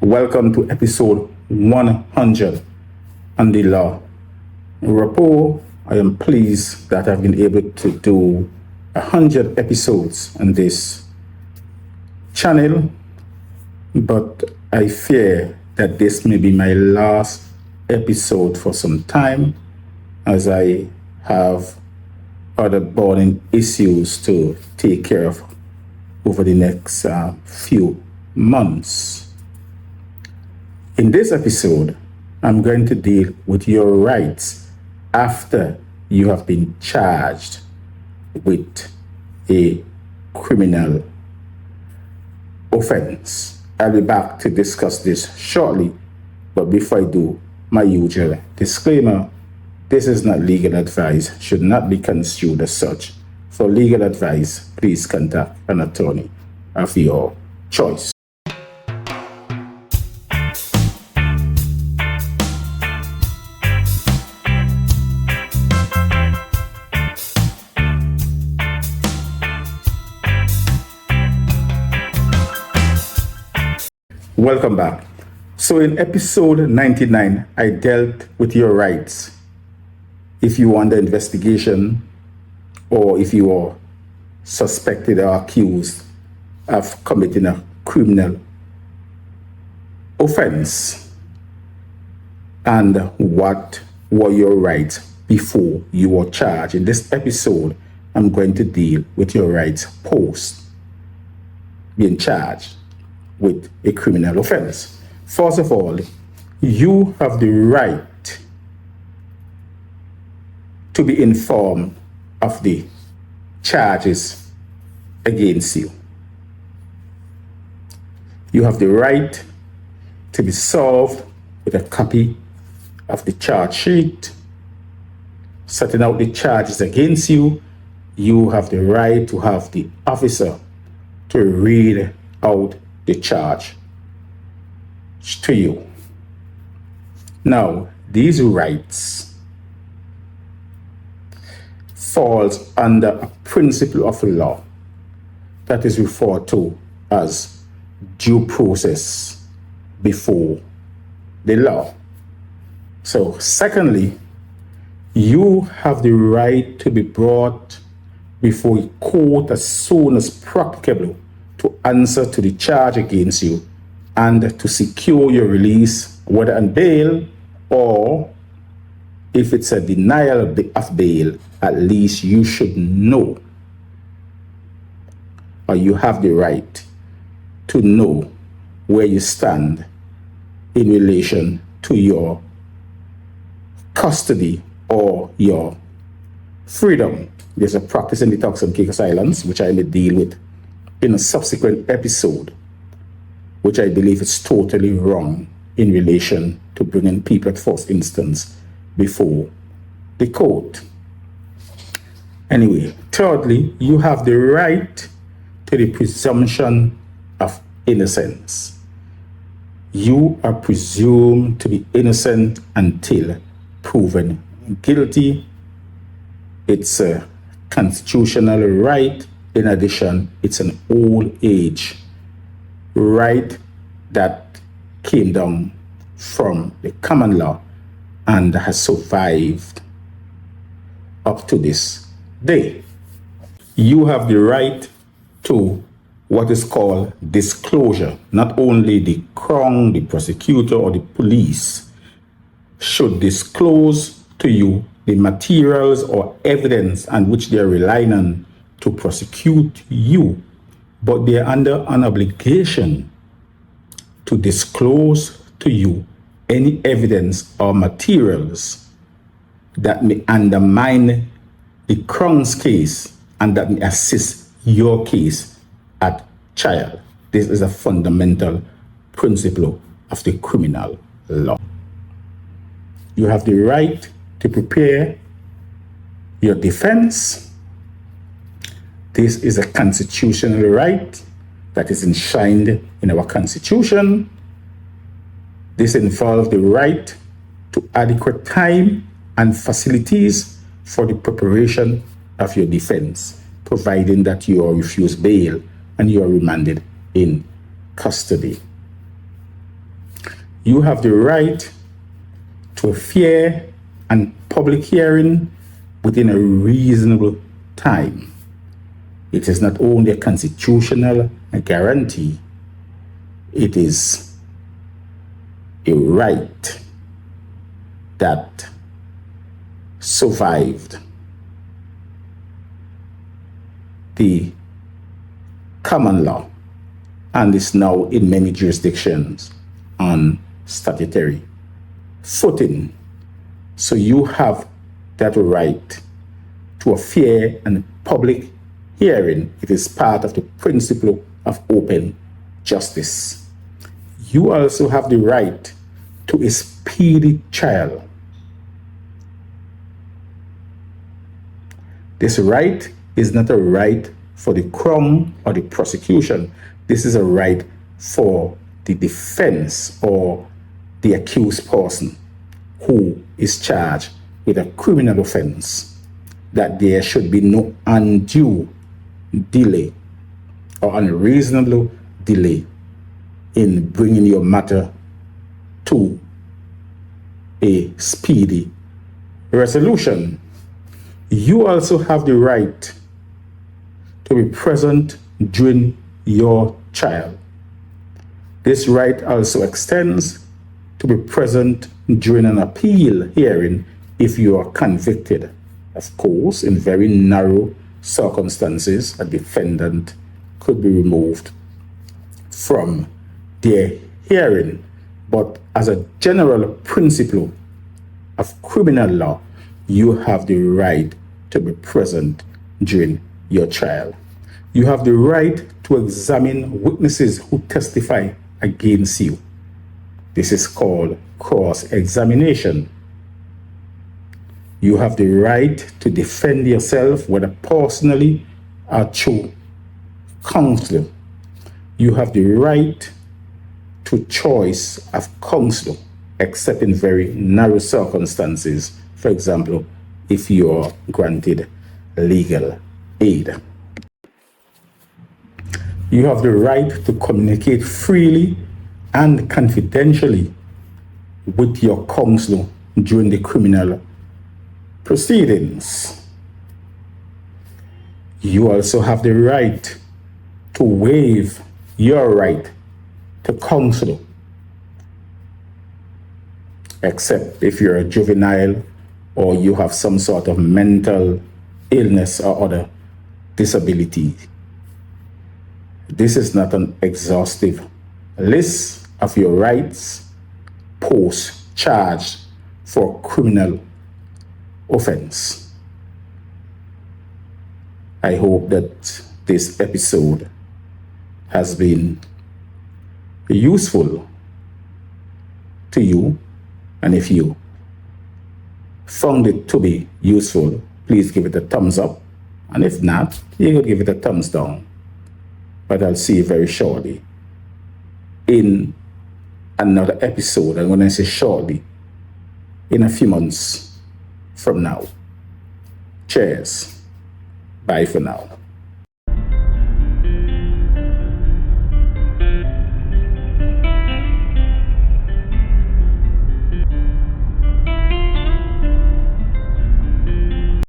Welcome to episode 100 on the law rapport. I am pleased that I've been able to do 100 episodes on this channel, but I fear that this may be my last episode for some time, as I have other burning issues to take care of over the next few months. In this episode, I'm going to deal with your rights after you have been charged with a criminal offense. I'll be back to discuss this shortly, but before I do, my usual disclaimer: this is not legal advice, should not be construed as such. For legal advice, please contact an attorney of your choice. Welcome back. So in episode 99, I dealt with your rights if you are under investigation or if you are suspected or accused of committing a criminal offense, and what were your rights before you were charged. In this episode, I'm going to deal with your rights post being charged with a criminal offense. First of all, you have the right to be informed of the charges against you. You have the right to be served with a copy of the charge sheet setting out the charges against you. You have the right to have the officer to read out the charge to you. Now, these rights falls under a principle of law that is referred to as due process before the law. So, secondly, you have the right to be brought before a court as soon as practicable to answer to the charge against you and to secure your release, whether on bail or if it's a denial of bail. At least you should know, or you have the right to know where you stand in relation to your custody or your freedom. There's a practice in the Turks and Caicos Islands, which I may deal with in a subsequent episode, which I believe is totally wrong in relation to bringing people at first instance before the court. Anyway, thirdly, you have the right to the presumption of innocence. You are presumed to be innocent until proven guilty. It's a constitutional right. In addition, it's an old age right that came down from the common law and has survived up to this day. You have the right to what is called disclosure. Not only the Crown, the prosecutor, or the police should disclose to you the materials or evidence on which they are relying on to prosecute you, but they are under an obligation to disclose to you any evidence or materials that may undermine the Crown's case and that may assist your case at trial. This is a fundamental principle of the criminal law. You have the right to prepare your defense. This is a constitutional right that is enshrined in our Constitution. This involves the right to adequate time and facilities for the preparation of your defense, providing that you are refused bail and you are remanded in custody. You have the right to a fair and public hearing within a reasonable time. It is not only a constitutional guarantee, it is a right that survived the common law and is now in many jurisdictions on statutory footing. So you have that right to a fair and public hearing. It is part of the principle of open justice. You also have the right to a speedy trial. This right is not a right for the crown or the prosecution. This is a right for the defense or the accused person who is charged with a criminal offense, that there should be no undue delay or unreasonable delay in bringing your matter to a speedy resolution. You also have the right to be present during your trial. This right also extends to be present during an appeal hearing if you are convicted. Of course, in very narrow circumstances, a defendant could be removed from their hearing. But as a general principle of criminal law, you have the right to be present during your trial. You have the right to examine witnesses who testify against you. This is called cross-examination. You have the right to defend yourself, whether personally or through counsel. You have the right to choice of counsel, except in very narrow circumstances. For example, if you are granted legal aid. You have the right to communicate freely and confidentially with your counsel during the criminal proceedings. You also have the right to waive your right to counsel, except if you're a juvenile or you have some sort of mental illness or other disability. This is not an exhaustive list of your rights post-charge for criminal offense. I hope that this episode has been useful to you, and if you found it to be useful, please give it a thumbs up, and if not, you can give it a thumbs down. But I'll see you very shortly in another episode, and when I say shortly, in a few months from now. Cheers. Bye for now.